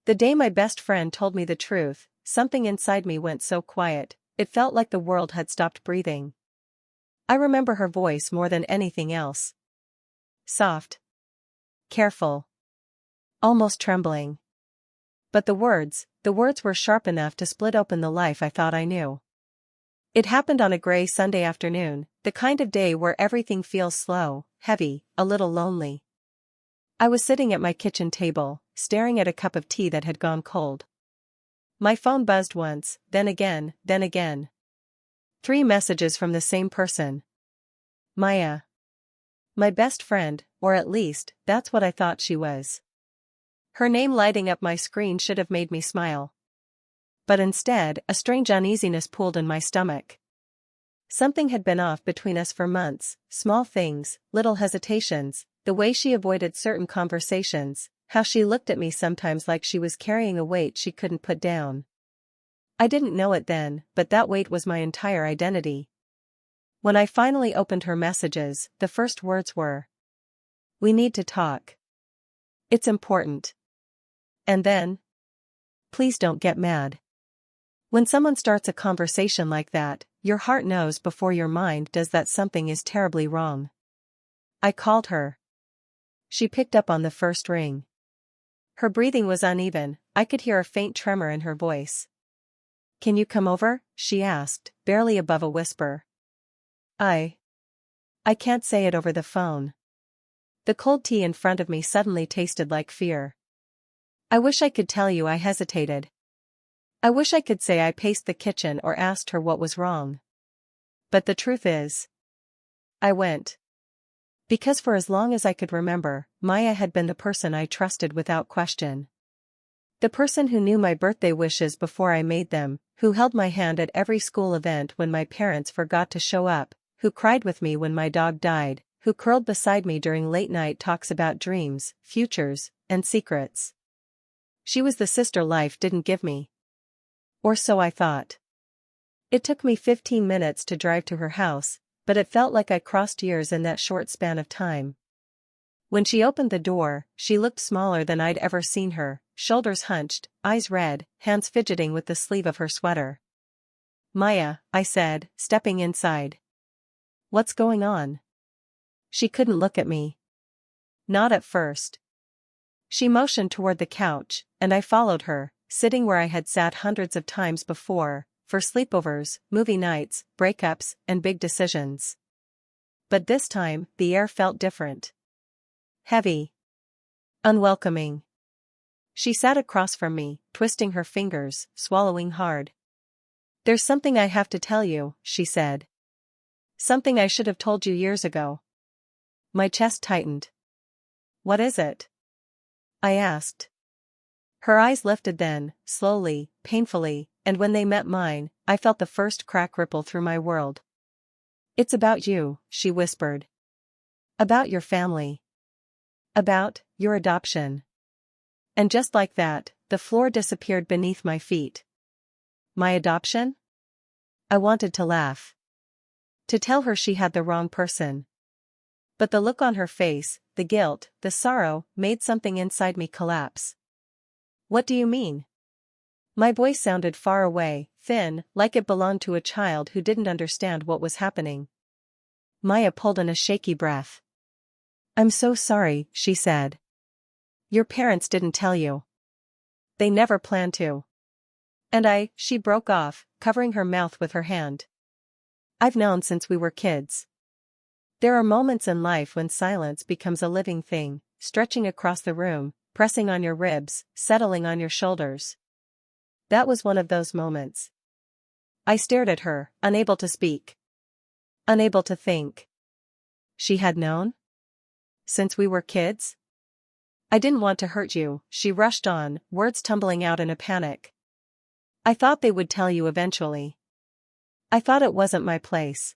The day my best friend told me the truth, something inside me went so quiet, it felt like the world had stopped breathing. I remember her voice more than anything else. Soft. Careful. Almost trembling. But the words were sharp enough to split open the life I thought I knew. It happened on a gray Sunday afternoon, the kind of day where everything feels slow, heavy, a little lonely. I was sitting at my kitchen table, staring at a cup of tea that had gone cold. My phone buzzed once, then again, then again. 3 messages from the same person. Maya. My best friend, or at least, that's what I thought she was. Her name lighting up my screen should have made me smile. But instead, a strange uneasiness pooled in my stomach. Something had been off between us for months, small things, little hesitations, the way she avoided certain conversations, how she looked at me sometimes like she was carrying a weight she couldn't put down. I didn't know it then, but that weight was my entire identity. When I finally opened her messages, the first words were, "We need to talk. It's important." And then, "Please don't get mad." When someone starts a conversation like that, your heart knows before your mind does that something is terribly wrong. I called her. She picked up on the first ring. Her breathing was uneven, I could hear a faint tremor in her voice. "Can you come over?" she asked, barely above a whisper. I can't say it over the phone." The cold tea in front of me suddenly tasted like fear. I wish I could tell you I hesitated. I wish I could say I paced the kitchen or asked her what was wrong. But the truth is, I went. Because for as long as I could remember, Maya had been the person I trusted without question. The person who knew my birthday wishes before I made them, who held my hand at every school event when my parents forgot to show up, who cried with me when my dog died, who curled beside me during late-night talks about dreams, futures, and secrets. She was the sister life didn't give me. Or so I thought. It took me 15 minutes to drive to her house, but it felt like I crossed years in that short span of time. When she opened the door, she looked smaller than I'd ever seen her, shoulders hunched, eyes red, hands fidgeting with the sleeve of her sweater. "Maya," I said, stepping inside. "What's going on?" She couldn't look at me. Not at first. She motioned toward the couch, and I followed her, sitting where I had sat hundreds of times before, for sleepovers, movie nights, breakups, and big decisions. But this time, the air felt different. Heavy. Unwelcoming. She sat across from me, twisting her fingers, swallowing hard. "There's something I have to tell you," she said. "Something I should have told you years ago." My chest tightened. "What is it?" I asked. Her eyes lifted then, slowly, painfully, and when they met mine, I felt the first crack ripple through my world. "It's about you," she whispered. "About your family. About your adoption." And just like that, the floor disappeared beneath my feet. My adoption? I wanted to laugh. To tell her she had the wrong person. But the look on her face, the guilt, the sorrow, made something inside me collapse. "What do you mean?" My voice sounded far away, thin, like it belonged to a child who didn't understand what was happening. Maya pulled in a shaky breath. "I'm so sorry," she said. "Your parents didn't tell you. They never planned to." And she broke off, covering her mouth with her hand. "I've known since we were kids." There are moments in life when silence becomes a living thing, stretching across the room, pressing on your ribs, settling on your shoulders. That was one of those moments. I stared at her, unable to speak. Unable to think. She had known? Since we were kids? "I didn't want to hurt you," she rushed on, words tumbling out in a panic. "I thought they would tell you eventually. I thought it wasn't my place.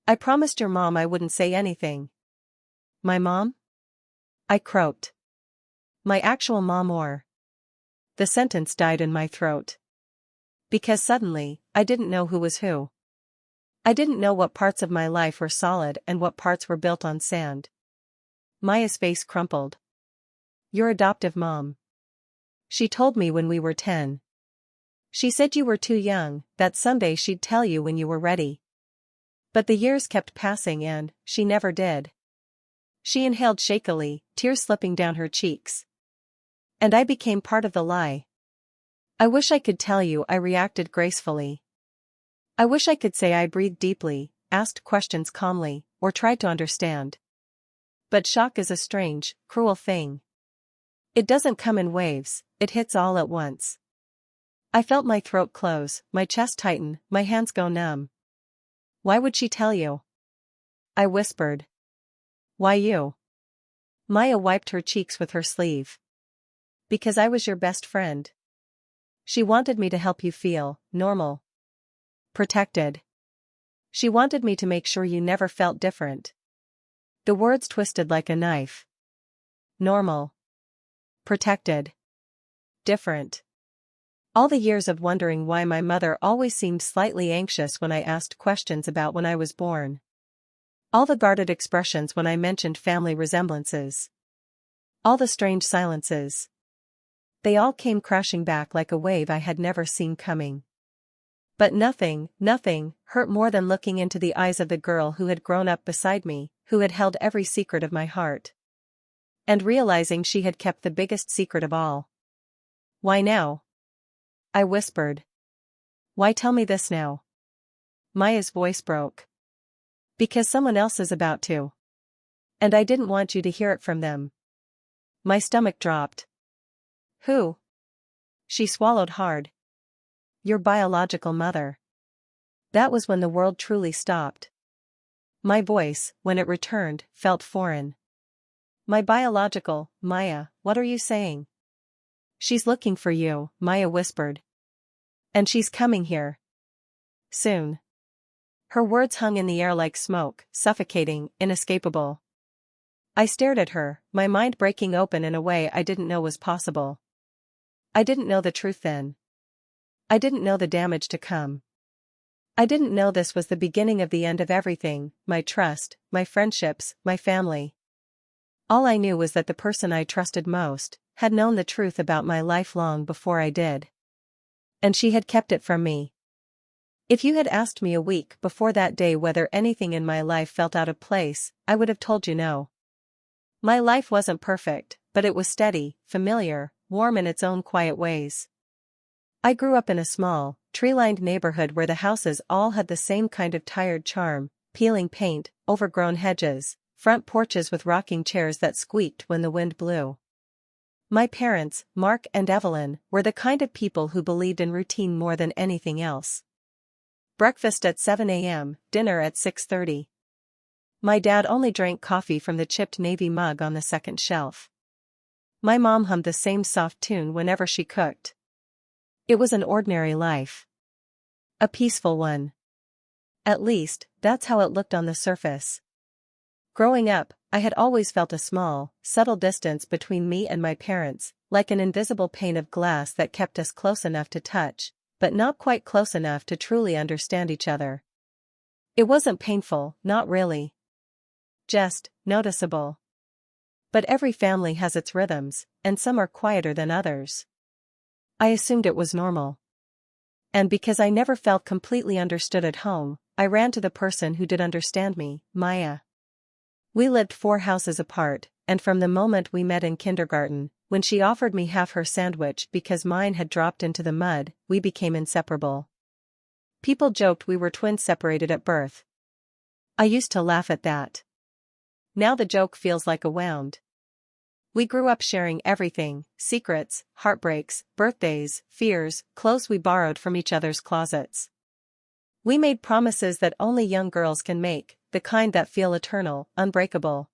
I promised your mom I wouldn't say anything." "My mom?" I croaked. "My actual mom or—" The sentence died in my throat. Because suddenly, I didn't know who was who. I didn't know what parts of my life were solid and what parts were built on sand. Maya's face crumpled. "Your adoptive mom." She told me when we were 10. She said you were too young, that someday she'd tell you when you were ready. But the years kept passing and she never did. She inhaled shakily, tears slipping down her cheeks. And I became part of the lie. I wish I could tell you I reacted gracefully. I wish I could say I breathed deeply, asked questions calmly, or tried to understand. But shock is a strange, cruel thing. It doesn't come in waves, it hits all at once. I felt my throat close, my chest tighten, my hands go numb. Why would she tell you? I whispered. Why you? Maya wiped her cheeks with her sleeve. Because I was your best friend. She wanted me to help you feel normal. Protected. She wanted me to make sure you never felt different. The words twisted like a knife. Normal. Protected. Different. All the years of wondering why my mother always seemed slightly anxious when I asked questions about when I was born. All the guarded expressions when I mentioned family resemblances. All the strange silences. They all came crashing back like a wave I had never seen coming. But nothing hurt more than looking into the eyes of the girl who had grown up beside me, who had held every secret of my heart. And realizing she had kept the biggest secret of all. Why now? I whispered. Why tell me this now? Maya's voice broke. Because someone else is about to. And I didn't want you to hear it from them. My stomach dropped. Who? She swallowed hard. Your biological mother. That was when the world truly stopped. My voice, when it returned, felt foreign. My biological, Maya, what are you saying? She's looking for you, Maya whispered. And she's coming here. Soon. Her words hung in the air like smoke, suffocating, inescapable. I stared at her, my mind breaking open in a way I didn't know was possible. I didn't know the truth then. I didn't know the damage to come. I didn't know this was the beginning of the end of everything, my trust, my friendships, my family. All I knew was that the person I trusted most had known the truth about my life long before I did. And she had kept it from me. If you had asked me a week before that day whether anything in my life felt out of place, I would have told you no. My life wasn't perfect, but it was steady, familiar, warm in its own quiet ways. I grew up in a small, tree-lined neighborhood where the houses all had the same kind of tired charm, peeling paint, overgrown hedges, front porches with rocking chairs that squeaked when the wind blew. My parents, Mark and Evelyn, were the kind of people who believed in routine more than anything else. Breakfast at 7 a.m., dinner at 6:30. My dad only drank coffee from the chipped navy mug on the second shelf. My mom hummed the same soft tune whenever she cooked. It was an ordinary life. A peaceful one. At least, that's how it looked on the surface. Growing up, I had always felt a small, subtle distance between me and my parents, like an invisible pane of glass that kept us close enough to touch, but not quite close enough to truly understand each other. It wasn't painful, not really. Just noticeable. But every family has its rhythms, and some are quieter than others. I assumed it was normal. And because I never felt completely understood at home, I ran to the person who did understand me, Maya. We lived 4 houses apart, and from the moment we met in kindergarten, when she offered me half her sandwich because mine had dropped into the mud, we became inseparable. People joked we were twins separated at birth. I used to laugh at that. Now the joke feels like a wound. We grew up sharing everything, secrets, heartbreaks, birthdays, fears, clothes we borrowed from each other's closets. We made promises that only young girls can make, the kind that feel eternal, unbreakable.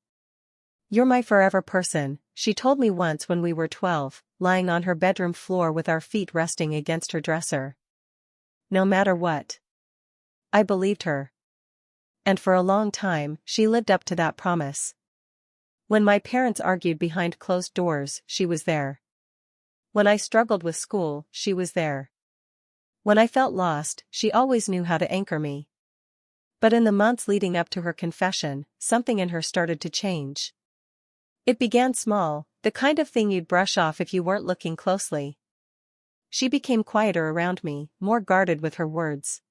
You're my forever person, she told me once when we were 12, lying on her bedroom floor with our feet resting against her dresser. No matter what. I believed her. And for a long time, she lived up to that promise. When my parents argued behind closed doors, she was there. When I struggled with school, she was there. When I felt lost, she always knew how to anchor me. But in the months leading up to her confession, something in her started to change. It began small, the kind of thing you'd brush off if you weren't looking closely. She became quieter around me, more guarded with her words.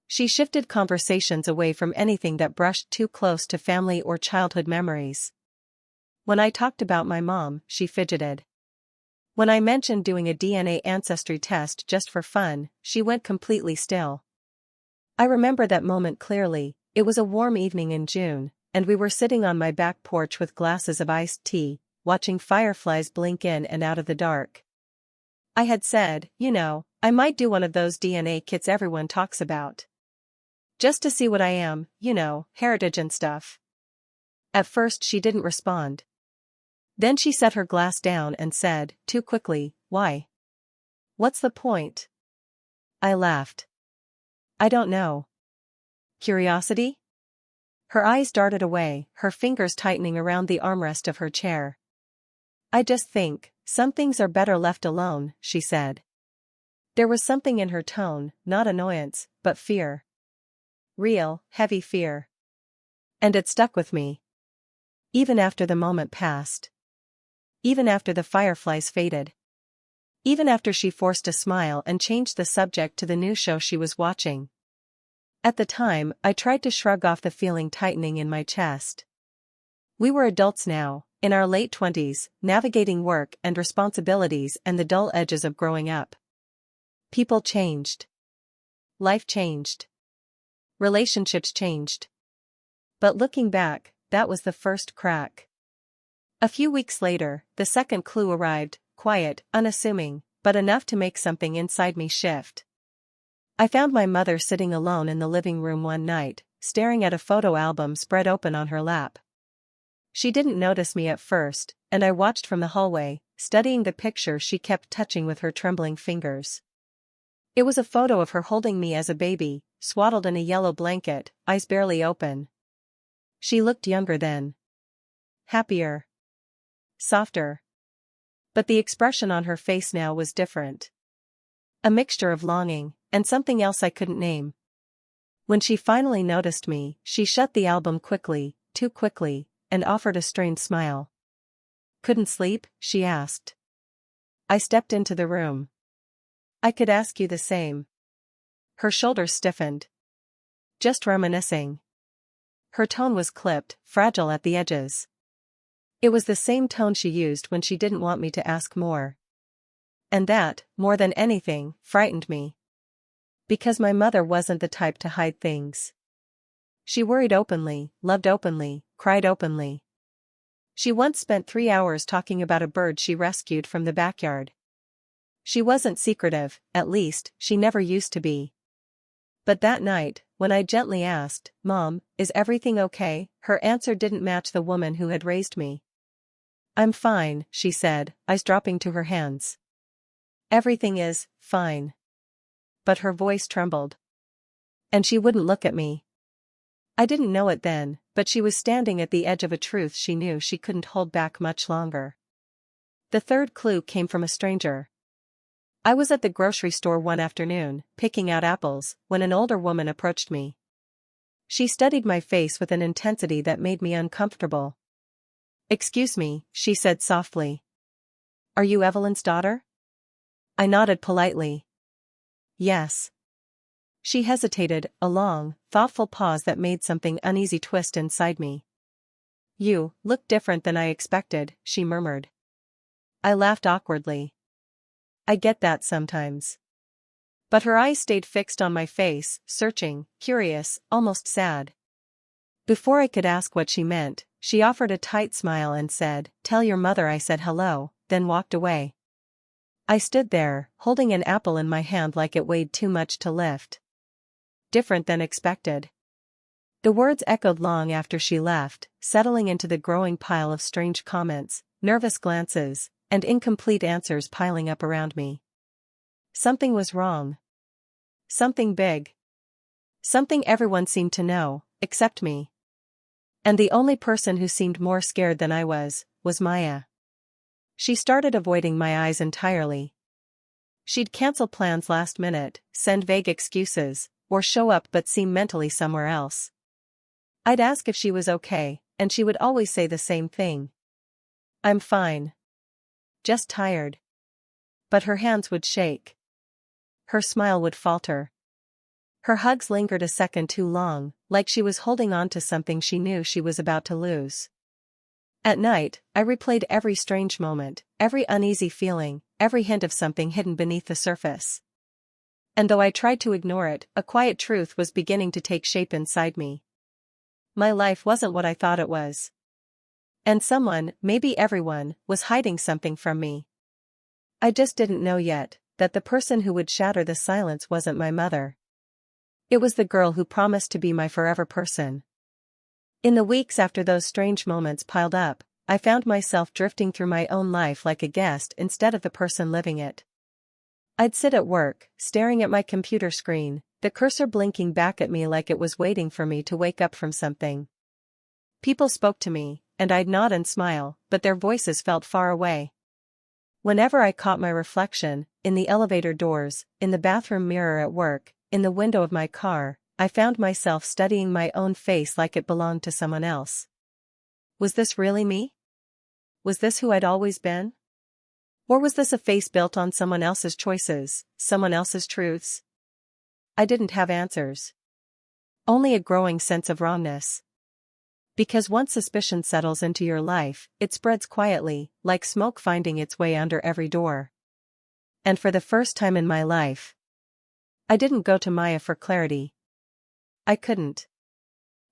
She shifted conversations away from anything that brushed too close to family or childhood memories. When I talked about my mom, she fidgeted. When I mentioned doing a DNA ancestry test just for fun, she went completely still. I remember that moment clearly. It was a warm evening in June, and we were sitting on my back porch with glasses of iced tea, watching fireflies blink in and out of the dark. I had said, I might do one of those DNA kits everyone talks about. Just to see what I am, heritage and stuff. At first she didn't respond. Then she set her glass down and said, too quickly, why? What's the point? I laughed. I don't know. Curiosity? Her eyes darted away, her fingers tightening around the armrest of her chair. I just think, some things are better left alone, she said. There was something in her tone, not annoyance, but fear. Real, heavy fear. And it stuck with me. Even after the moment passed. Even after the fireflies faded. Even after she forced a smile and changed the subject to the new show she was watching. At the time, I tried to shrug off the feeling tightening in my chest. We were adults now, in our late 20s, navigating work and responsibilities and the dull edges of growing up. People changed. Life changed. Relationships changed. But looking back, that was the first crack. A few weeks later, the second clue arrived, quiet, unassuming, but enough to make something inside me shift. I found my mother sitting alone in the living room one night, staring at a photo album spread open on her lap. She didn't notice me at first, and I watched from the hallway, studying the picture she kept touching with her trembling fingers. It was a photo of her holding me as a baby, swaddled in a yellow blanket, eyes barely open. She looked younger then. Happier. Softer. But the expression on her face now was different. A mixture of longing, and something else I couldn't name. When she finally noticed me, she shut the album quickly, too quickly, and offered a strained smile. Couldn't sleep? She asked. I stepped into the room. I could ask you the same. Her shoulders stiffened. Just reminiscing. Her tone was clipped, fragile at the edges. It was the same tone she used when she didn't want me to ask more. And that, more than anything, frightened me. Because my mother wasn't the type to hide things. She worried openly, loved openly, cried openly. She once spent 3 hours talking about a bird she rescued from the backyard. She wasn't secretive, at least, she never used to be. But that night, when I gently asked, Mom, is everything okay? Her answer didn't match the woman who had raised me. I'm fine, she said, eyes dropping to her hands. Everything is fine. But her voice trembled. And she wouldn't look at me. I didn't know it then, but she was standing at the edge of a truth she knew she couldn't hold back much longer. The third clue came from a stranger. I was at the grocery store one afternoon, picking out apples, when an older woman approached me. She studied my face with an intensity that made me uncomfortable. Excuse me, she said softly. Are you Evelyn's daughter? I nodded politely. Yes. She hesitated, a long, thoughtful pause that made something uneasy twist inside me. You look different than I expected, she murmured. I laughed awkwardly. I get that sometimes. But her eyes stayed fixed on my face, searching, curious, almost sad. Before I could ask what she meant, she offered a tight smile and said, Tell your mother I said hello, then walked away. I stood there, holding an apple in my hand like it weighed too much to lift. Different than expected. The words echoed long after she left, settling into the growing pile of strange comments, nervous glances, and incomplete answers piling up around me. Something was wrong. Something big. Something everyone seemed to know, except me. And the only person who seemed more scared than I was Maya. She started avoiding my eyes entirely. She'd cancel plans last minute, send vague excuses, or show up but seem mentally somewhere else. I'd ask if she was okay, and she would always say the same thing. I'm fine. Just tired. But her hands would shake. Her smile would falter. Her hugs lingered a second too long, like she was holding on to something she knew she was about to lose. At night, I replayed every strange moment, every uneasy feeling, every hint of something hidden beneath the surface. And though I tried to ignore it, a quiet truth was beginning to take shape inside me. My life wasn't what I thought it was. And someone, maybe everyone, was hiding something from me. I just didn't know yet that the person who would shatter the silence wasn't my mother. It was the girl who promised to be my forever person. In the weeks after those strange moments piled up, I found myself drifting through my own life like a guest instead of the person living it. I'd sit at work, staring at my computer screen, the cursor blinking back at me like it was waiting for me to wake up from something. People spoke to me, and I'd nod and smile, but their voices felt far away. Whenever I caught my reflection, in the elevator doors, in the bathroom mirror at work, in the window of my car, I found myself studying my own face like it belonged to someone else. Was this really me? Was this who I'd always been? Or was this a face built on someone else's choices, someone else's truths? I didn't have answers. Only a growing sense of wrongness. Because once suspicion settles into your life, it spreads quietly, like smoke finding its way under every door. And for the first time in my life, I didn't go to Maya for clarity. I couldn't.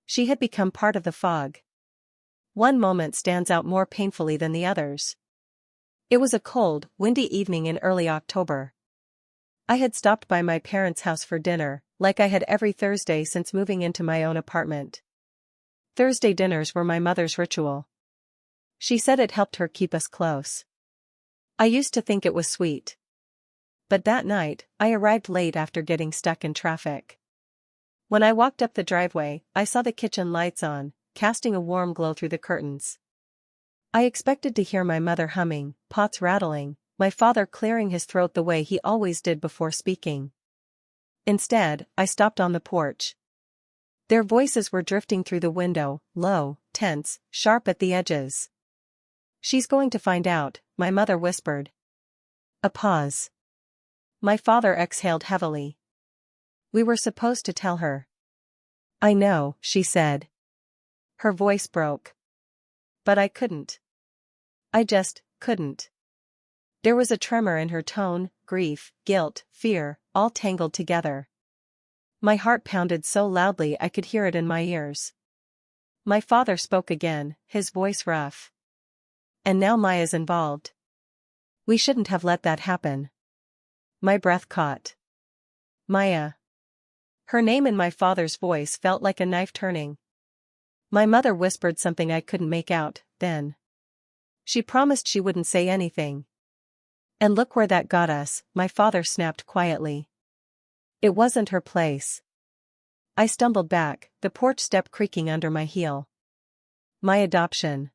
She had become part of the fog. One moment stands out more painfully than the others. It was a cold, windy evening in early October. I had stopped by my parents' house for dinner, like I had every Thursday since moving into my own apartment. Thursday dinners were my mother's ritual. She said it helped her keep us close. I used to think it was sweet. But that night, I arrived late after getting stuck in traffic. When I walked up the driveway, I saw the kitchen lights on, casting a warm glow through the curtains. I expected to hear my mother humming, pots rattling, my father clearing his throat the way he always did before speaking. Instead, I stopped on the porch. Their voices were drifting through the window, low, tense, sharp at the edges. "She's going to find out," my mother whispered. A pause. My father exhaled heavily. "We were supposed to tell her." "I know," she said. Her voice broke. "But I couldn't. I just couldn't." There was a tremor in her tone, grief, guilt, fear, all tangled together. My heart pounded so loudly I could hear it in my ears. My father spoke again, his voice rough. "And now Maya's involved. We shouldn't have let that happen." My breath caught. Maya. Her name in my father's voice felt like a knife turning. My mother whispered something I couldn't make out, then. She promised she wouldn't say anything. And look where that got us, my father snapped quietly. It wasn't her place. I stumbled back, the porch step creaking under my heel. My adoption.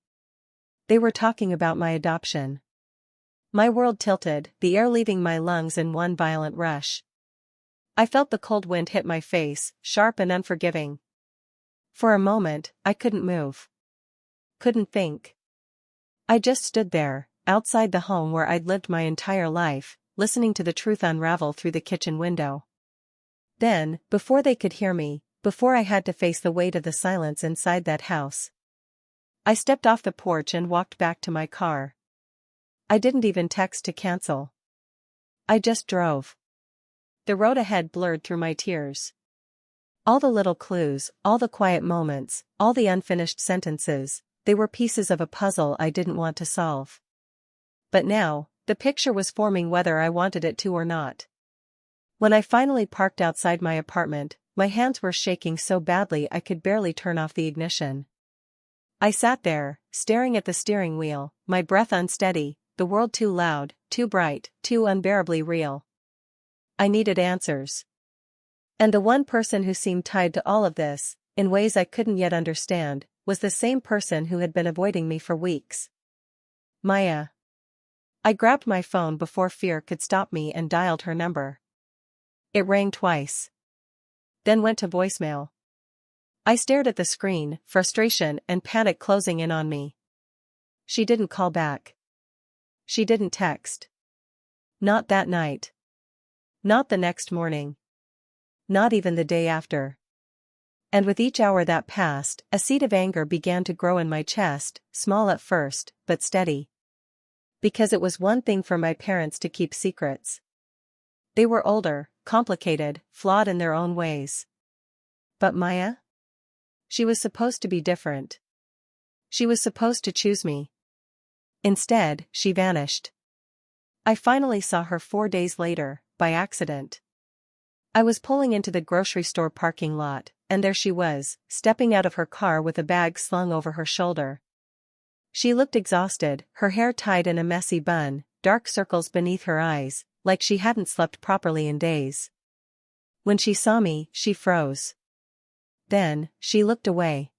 They were talking about my adoption. My world tilted, the air leaving my lungs in one violent rush. I felt the cold wind hit my face, sharp and unforgiving. For a moment, I couldn't move. Couldn't think. I just stood there, outside the home where I'd lived my entire life, listening to the truth unravel through the kitchen window. Then, before they could hear me, before I had to face the weight of the silence inside that house, I stepped off the porch and walked back to my car. I didn't even text to cancel. I just drove. The road ahead blurred through my tears. All the little clues, all the quiet moments, all the unfinished sentences, they were pieces of a puzzle I didn't want to solve. But now, the picture was forming whether I wanted it to or not. When I finally parked outside my apartment, my hands were shaking so badly I could barely turn off the ignition. I sat there, staring at the steering wheel, my breath unsteady, the world too loud, too bright, too unbearably real. I needed answers. And the one person who seemed tied to all of this, in ways I couldn't yet understand, was the same person who had been avoiding me for weeks. Maya. I grabbed my phone before fear could stop me and dialed her number. It rang twice. Then went to voicemail. I stared at the screen, frustration and panic closing in on me. She didn't call back. She didn't text. Not that night. Not the next morning. Not even the day after. And with each hour that passed, a seed of anger began to grow in my chest, small at first, but steady. Because it was one thing for my parents to keep secrets. They were older, complicated, flawed in their own ways. But Maya? She was supposed to be different. She was supposed to choose me. Instead, she vanished. I finally saw her 4 days later, by accident. I was pulling into the grocery store parking lot, and there she was, stepping out of her car with a bag slung over her shoulder. She looked exhausted, her hair tied in a messy bun, dark circles beneath her eyes, like she hadn't slept properly in days. When she saw me, she froze. Then, she looked away.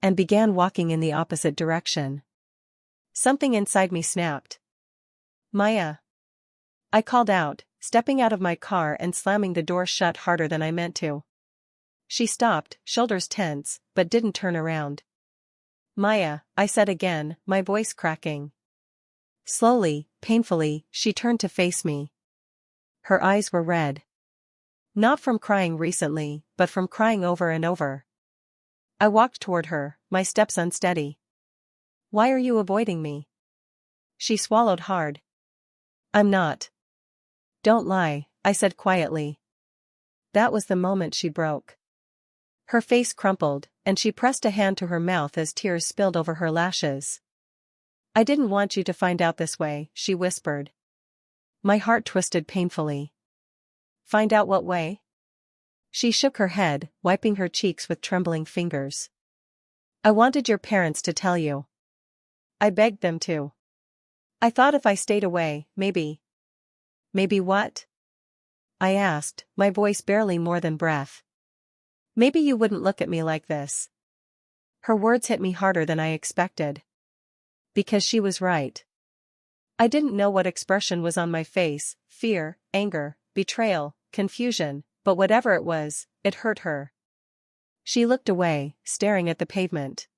And began walking in the opposite direction. Something inside me snapped. Maya. I called out, stepping out of my car and slamming the door shut harder than I meant to. She stopped, shoulders tense, but didn't turn around. Maya, I said again, my voice cracking. Slowly, painfully, she turned to face me. Her eyes were red. Not from crying recently, but from crying over and over. I walked toward her, my steps unsteady. Why are you avoiding me? She swallowed hard. I'm not. Don't lie, I said quietly. That was the moment she broke. Her face crumpled, and she pressed a hand to her mouth as tears spilled over her lashes. I didn't want you to find out this way, she whispered. My heart twisted painfully. Find out what way? She shook her head, wiping her cheeks with trembling fingers. I wanted your parents to tell you. I begged them to. I thought if I stayed away, maybe. Maybe what? I asked, my voice barely more than breath. Maybe you wouldn't look at me like this. Her words hit me harder than I expected. Because she was right. I didn't know what expression was on my face, fear, anger, betrayal, confusion, but whatever it was, it hurt her. She looked away, staring at the pavement.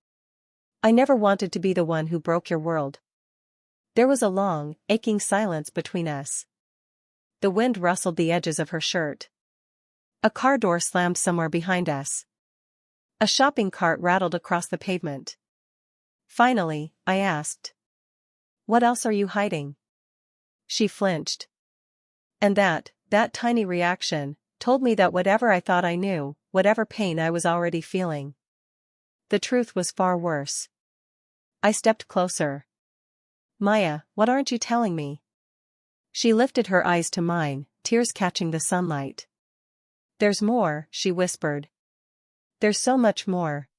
I never wanted to be the one who broke your world. There was a long, aching silence between us. The wind rustled the edges of her shirt. A car door slammed somewhere behind us. A shopping cart rattled across the pavement. Finally, I asked. What else are you hiding? She flinched. And that tiny reaction, told me that whatever I thought I knew, whatever pain I was already feeling. The truth was far worse. I stepped closer. Maya, what aren't you telling me? She lifted her eyes to mine, tears catching the sunlight. There's more, she whispered. There's so much more.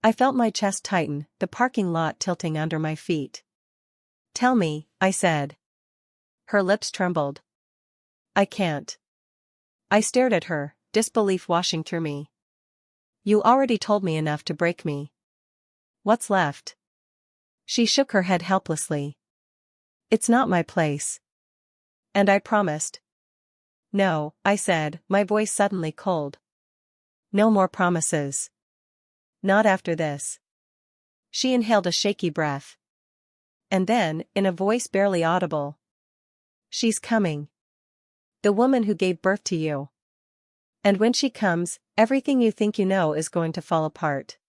I felt my chest tighten, the parking lot tilting under my feet. Tell me, I said. Her lips trembled. I can't. I stared at her, disbelief washing through me. You already told me enough to break me. What's left? She shook her head helplessly. It's not my place. And I promised. No, I said, my voice suddenly cold. No more promises. Not after this. She inhaled a shaky breath. And then, in a voice barely audible. She's coming. The woman who gave birth to you. And when she comes, everything you think you know is going to fall apart.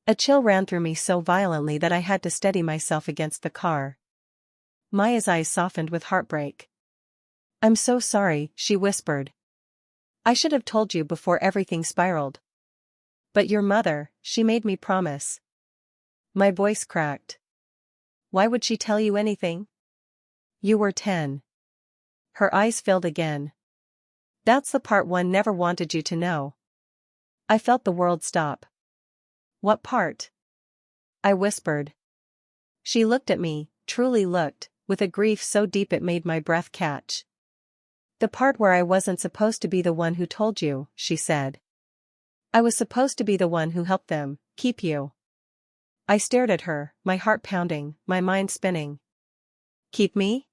A chill ran through me so violently that I had to steady myself against the car. Maya's eyes softened with heartbreak. I'm so sorry, she whispered. I should have told you before everything spiraled. But your mother, she made me promise. My voice cracked. Why would she tell you anything? You were 10. Her eyes filled again. That's the part one never wanted you to know. I felt the world stop. What part? I whispered. She looked at me, truly looked, with a grief so deep it made my breath catch. The part where I wasn't supposed to be the one who told you, she said. I was supposed to be the one who helped them, keep you. I stared at her, my heart pounding, my mind spinning. Keep me?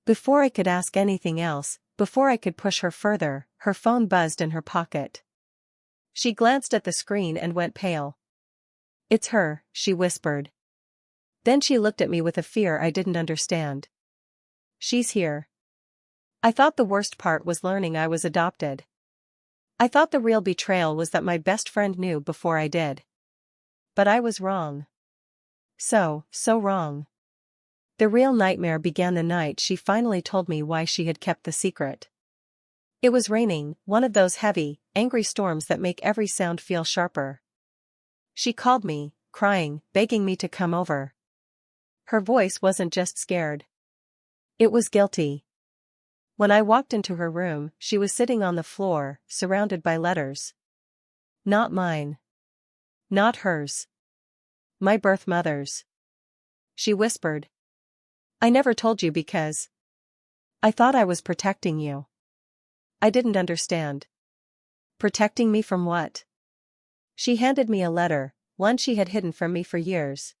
Before I could ask anything else, before I could push her further, her phone buzzed in her pocket. She glanced at the screen and went pale. It's her, she whispered. Then she looked at me with a fear I didn't understand. She's here. I thought the worst part was learning I was adopted. I thought the real betrayal was that my best friend knew before I did. But I was wrong. So wrong. The real nightmare began the night she finally told me why she had kept the secret. It was raining, one of those heavy, angry storms that make every sound feel sharper. She called me, crying, begging me to come over. Her voice wasn't just scared. It was guilty. When I walked into her room, she was sitting on the floor, surrounded by letters. Not mine. Not hers. My birth mother's. She whispered. I never told you because I thought I was protecting you. I didn't understand. Protecting me from what? She handed me a letter, one she had hidden from me for years.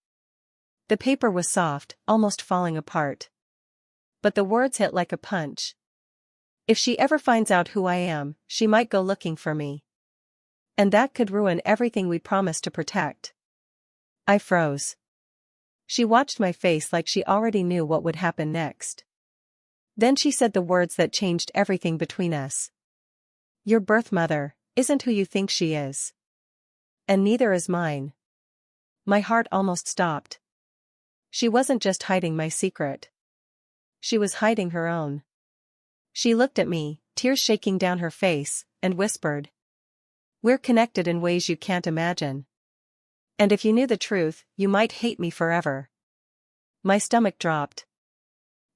The paper was soft, almost falling apart. But the words hit like a punch. If she ever finds out who I am, she might go looking for me. And that could ruin everything we promised to protect. I froze. She watched my face like she already knew what would happen next. Then she said the words that changed everything between us. Your birth mother isn't who you think she is. And neither is mine. My heart almost stopped. She wasn't just hiding my secret. She was hiding her own. She looked at me, tears shaking down her face, and whispered. We're connected in ways you can't imagine. And if you knew the truth, you might hate me forever. My stomach dropped.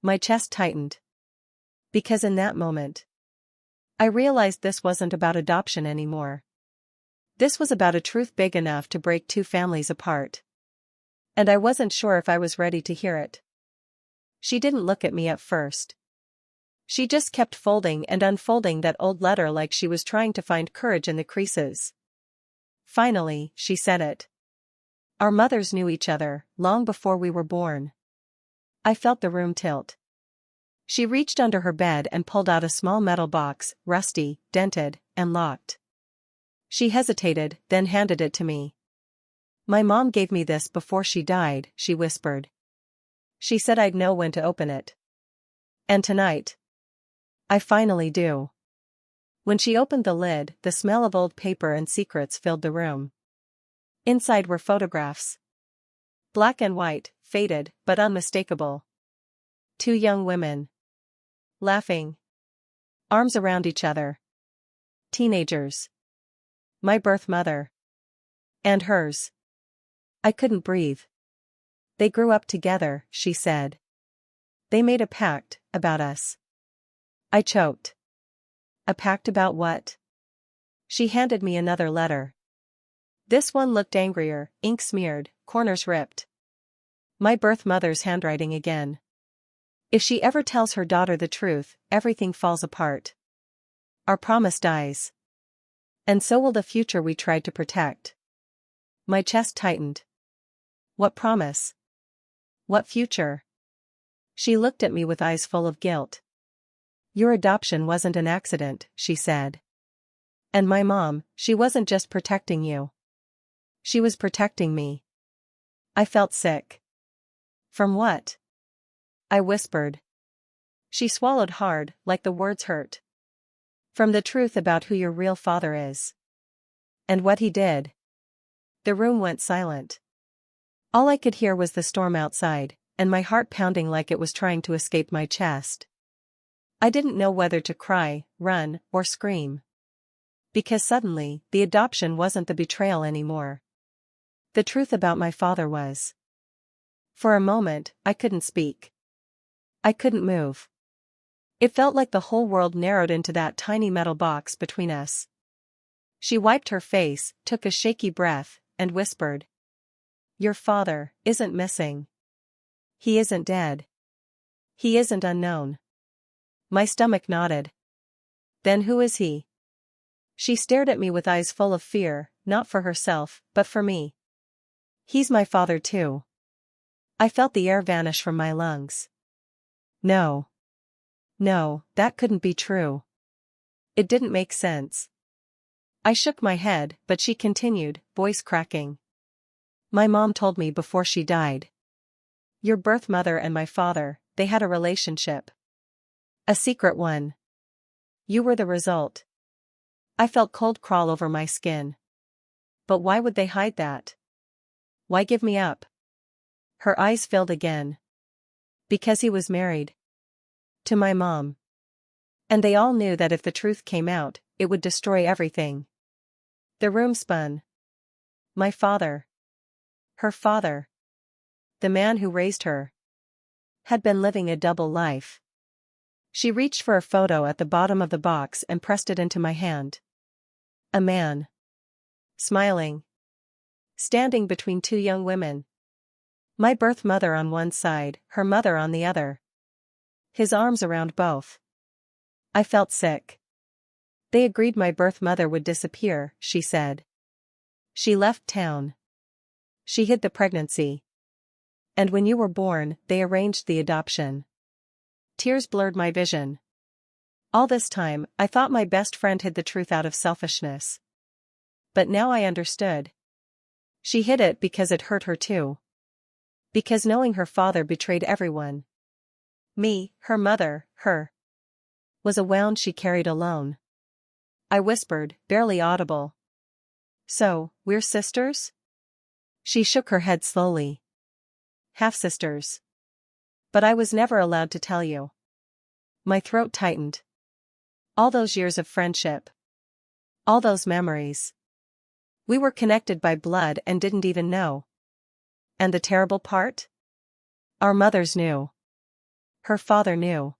My chest tightened. Because in that moment, I realized this wasn't about adoption anymore. This was about a truth big enough to break two families apart. And I wasn't sure if I was ready to hear it. She didn't look at me at first. She just kept folding and unfolding that old letter like she was trying to find courage in the creases. Finally, she said it. Our mothers knew each other, long before we were born. I felt the room tilt. She reached under her bed and pulled out a small metal box, rusty, dented, and locked. She hesitated, then handed it to me. My mom gave me this before she died, she whispered. She said I'd know when to open it. And tonight, I finally do. When she opened the lid, the smell of old paper and secrets filled the room. Inside were photographs. Black and white, faded, but unmistakable. Two young women. Laughing. Arms around each other. Teenagers. My birth mother. And hers. I couldn't breathe. They grew up together, she said. They made a pact, about us. I choked. A pact about what? She handed me another letter. This one looked angrier, ink smeared, corners ripped. My birth mother's handwriting again. If she ever tells her daughter the truth, everything falls apart. Our promise dies. And so will the future we tried to protect. My chest tightened. What promise? What future? She looked at me with eyes full of guilt. Your adoption wasn't an accident, she said. And my mom, she wasn't just protecting you. She was protecting me. I felt sick. From what? I whispered. She swallowed hard, like the words hurt. From the truth about who your real father is. And what he did. The room went silent. All I could hear was the storm outside, and my heart pounding like it was trying to escape my chest. I didn't know whether to cry, run, or scream. Because suddenly, the adoption wasn't the betrayal anymore. The truth about my father was. For a moment, I couldn't speak. I couldn't move. It felt like the whole world narrowed into that tiny metal box between us. She wiped her face, took a shaky breath, and whispered. Your father isn't missing. He isn't dead. He isn't unknown. My stomach nodded. Then who is he? She stared at me with eyes full of fear, not for herself, but for me. He's my father too. I felt the air vanish from my lungs. No. No, that couldn't be true. It didn't make sense. I shook my head, but she continued, voice cracking. My mom told me before she died. Your birth mother and my father, they had a relationship. A secret one. You were the result. I felt cold crawl over my skin. But why would they hide that? Why give me up? Her eyes filled again. Because he was married. To my mom. And they all knew that if the truth came out, it would destroy everything. The room spun. My father. Her father. The man who raised her. Had been living a double life. She reached for a photo at the bottom of the box and pressed it into my hand. A man. Smiling. Standing between two young women. My birth mother on one side, her mother on the other. His arms around both. I felt sick. They agreed my birth mother would disappear, she said. She left town. She hid the pregnancy. And when you were born, they arranged the adoption. Tears blurred my vision. All this time, I thought my best friend hid the truth out of selfishness. But now I understood. She hid it because it hurt her too. Because knowing her father betrayed everyone. Me, her mother, her. Was a wound she carried alone. I whispered, barely audible. So, we're sisters? She shook her head slowly. Half-sisters. But I was never allowed to tell you. My throat tightened. All those years of friendship. All those memories. We were connected by blood and didn't even know. And the terrible part? Our mothers knew. Her father knew.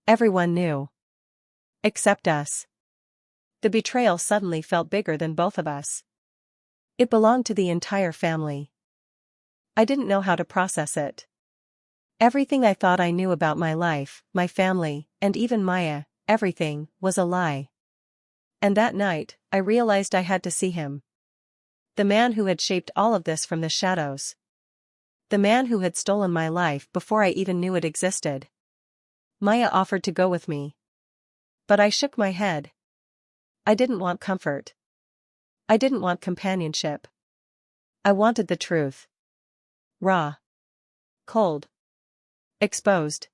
Everyone knew. Except us. The betrayal suddenly felt bigger than both of us. It belonged to the entire family. I didn't know how to process it. Everything I thought I knew about my life, my family, and even Maya, everything, was a lie. And that night, I realized I had to see him. The man who had shaped all of this from the shadows. The man who had stolen my life before I even knew it existed. Maya offered to go with me. But I shook my head. I didn't want comfort. I didn't want companionship. I wanted the truth. Raw. Cold. Exposed.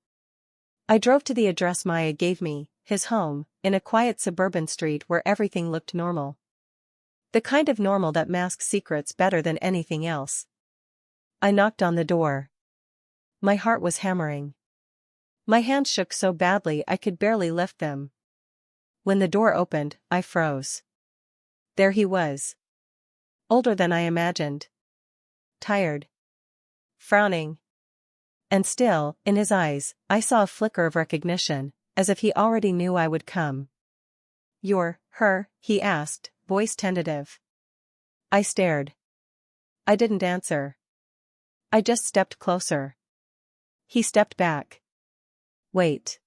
I drove to the address Maya gave me, his home, in a quiet suburban street where everything looked normal. The kind of normal that masks secrets better than anything else. I knocked on the door. My heart was hammering. My hands shook so badly I could barely lift them. When the door opened, I froze. There he was. Older than I imagined. Tired. Frowning. And still, in his eyes, I saw a flicker of recognition, as if he already knew I would come. You're her, he asked, voice tentative. I stared. I didn't answer. I just stepped closer. He stepped back. Wait.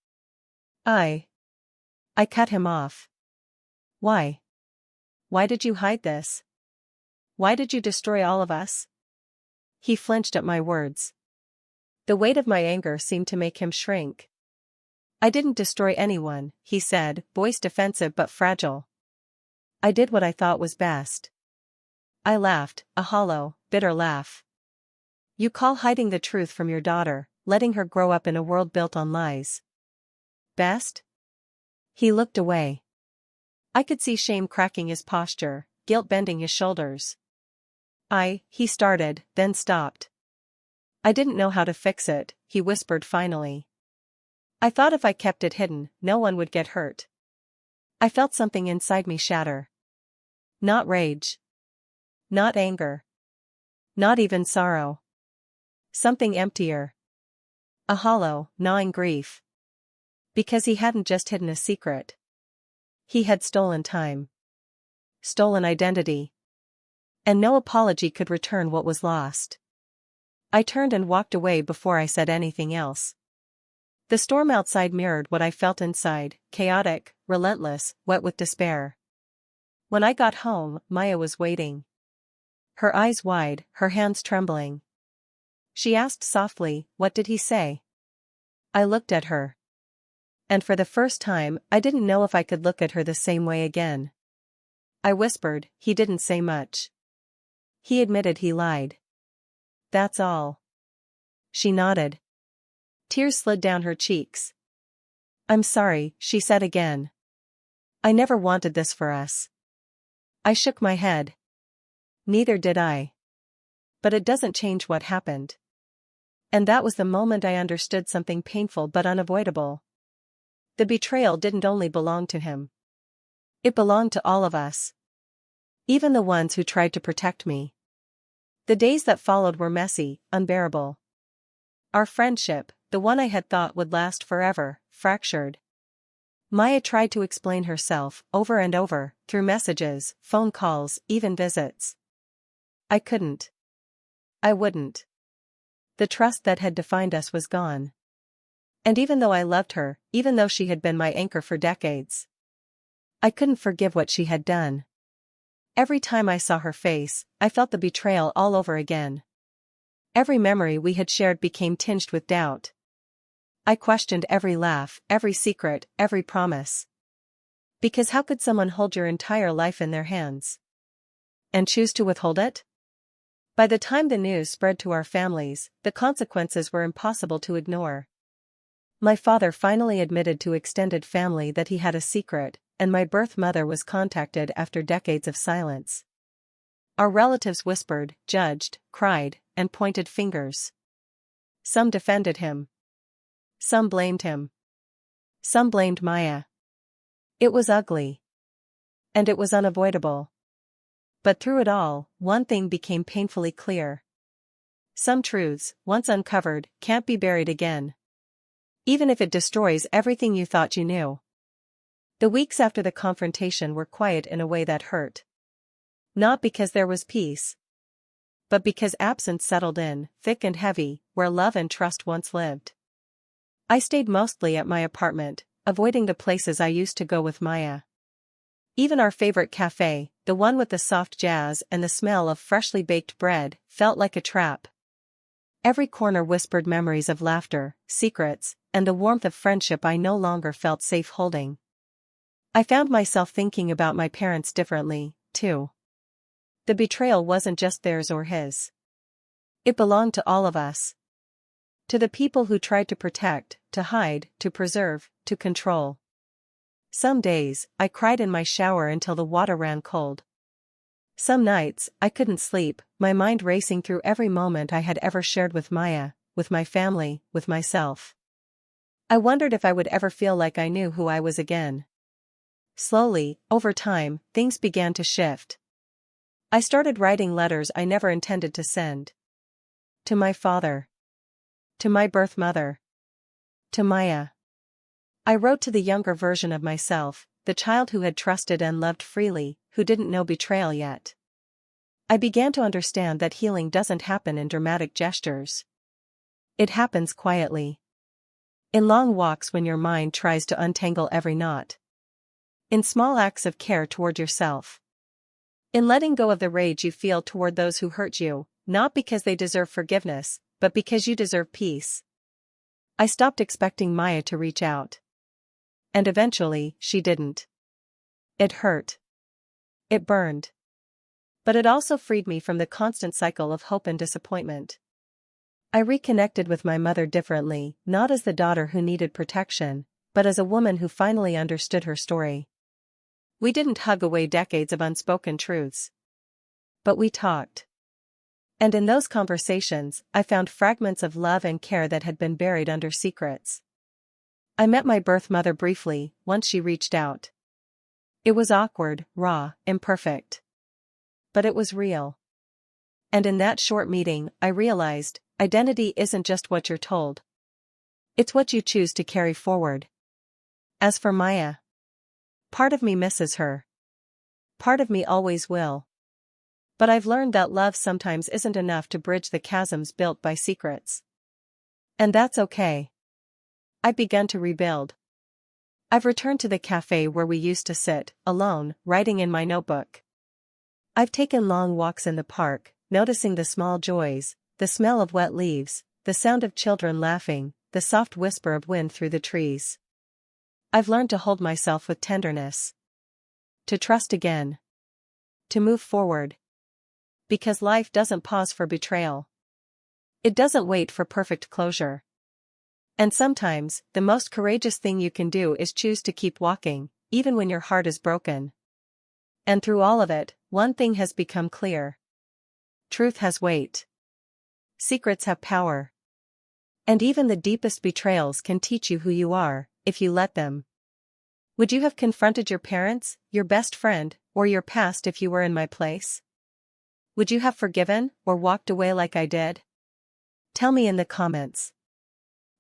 I cut him off. Why? Why did you hide this? Why did you destroy all of us? He flinched at my words. The weight of my anger seemed to make him shrink. I didn't destroy anyone, he said, voice defensive but fragile. I did what I thought was best. I laughed, a hollow, bitter laugh. You call hiding the truth from your daughter, letting her grow up in a world built on lies. Best? He looked away. I could see shame cracking his posture, guilt bending his shoulders. He started, then stopped. I didn't know how to fix it, he whispered finally. I thought if I kept it hidden, no one would get hurt. I felt something inside me shatter. Not rage. Not anger. Not even sorrow. Something emptier. A hollow, gnawing grief. Because he hadn't just hidden a secret. He had stolen time. Stolen identity. And no apology could return what was lost. I turned and walked away before I said anything else. The storm outside mirrored what I felt inside, chaotic, relentless, wet with despair. When I got home, Maya was waiting. Her eyes wide, her hands trembling. She asked softly, "What did he say?" I looked at her. And for the first time, I didn't know if I could look at her the same way again. I whispered, "He didn't say much. He admitted he lied. That's all." She nodded. Tears slid down her cheeks. I'm sorry, she said again. I never wanted this for us. I shook my head. Neither did I. But it doesn't change what happened. And that was the moment I understood something painful but unavoidable. The betrayal didn't only belong to him. It belonged to all of us. Even the ones who tried to protect me. The days that followed were messy, unbearable. Our friendship, the one I had thought would last forever, fractured. Maya tried to explain herself, over and over, through messages, phone calls, even visits. I couldn't. I wouldn't. The trust that had defined us was gone. And even though I loved her, even though she had been my anchor for decades, I couldn't forgive what she had done. Every time I saw her face, I felt the betrayal all over again. Every memory we had shared became tinged with doubt. I questioned every laugh, every secret, every promise. Because how could someone hold your entire life in their hands? And choose to withhold it? By the time the news spread to our families, the consequences were impossible to ignore. My father finally admitted to extended family that he had a secret, and my birth mother was contacted after decades of silence. Our relatives whispered, judged, cried, and pointed fingers. Some defended him. Some blamed him. Some blamed Maya. It was ugly. And it was unavoidable. But through it all, one thing became painfully clear. Some truths, once uncovered, can't be buried again. Even if it destroys everything you thought you knew. The weeks after the confrontation were quiet in a way that hurt. Not because there was peace. But because absence settled in, thick and heavy, where love and trust once lived. I stayed mostly at my apartment, avoiding the places I used to go with Maya. Even our favorite cafe, the one with the soft jazz and the smell of freshly baked bread, felt like a trap. Every corner whispered memories of laughter, secrets, and the warmth of friendship I no longer felt safe holding. I found myself thinking about my parents differently, too. The betrayal wasn't just theirs or his. It belonged to all of us. To the people who tried to protect, to hide, to preserve, to control. Some days, I cried in my shower until the water ran cold. Some nights, I couldn't sleep, my mind racing through every moment I had ever shared with Maya, with my family, with myself. I wondered if I would ever feel like I knew who I was again. Slowly, over time, things began to shift. I started writing letters I never intended to send. To my father. To my birth mother. To Maya. I wrote to the younger version of myself, the child who had trusted and loved freely, who didn't know betrayal yet. I began to understand that healing doesn't happen in dramatic gestures. It happens quietly. In long walks when your mind tries to untangle every knot. In small acts of care toward yourself. In letting go of the rage you feel toward those who hurt you, not because they deserve forgiveness, but because you deserve peace. I stopped expecting Maya to reach out. And eventually, she didn't. It hurt. It burned. But it also freed me from the constant cycle of hope and disappointment. I reconnected with my mother differently, not as the daughter who needed protection, but as a woman who finally understood her story. We didn't hug away decades of unspoken truths. But we talked. And in those conversations, I found fragments of love and care that had been buried under secrets. I met my birth mother briefly, once she reached out. It was awkward, raw, imperfect. But it was real. And in that short meeting, I realized, identity isn't just what you're told. It's what you choose to carry forward. As for Maya, part of me misses her. Part of me always will. But I've learned that love sometimes isn't enough to bridge the chasms built by secrets. And that's okay. I've begun to rebuild. I've returned to the cafe where we used to sit, alone, writing in my notebook. I've taken long walks in the park, noticing the small joys, the smell of wet leaves, the sound of children laughing, the soft whisper of wind through the trees. I've learned to hold myself with tenderness. To trust again. To move forward. Because life doesn't pause for betrayal. It doesn't wait for perfect closure. And sometimes, the most courageous thing you can do is choose to keep walking, even when your heart is broken. And through all of it, one thing has become clear. Truth has weight. Secrets have power. And even the deepest betrayals can teach you who you are, if you let them. Would you have confronted your parents, your best friend, or your past if you were in my place? Would you have forgiven, or walked away like I did? Tell me in the comments.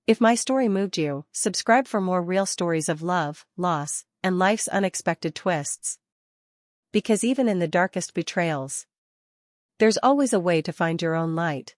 If my story moved you, subscribe for more real stories of love, loss, and life's unexpected twists. Because even in the darkest betrayals, there's always a way to find your own light.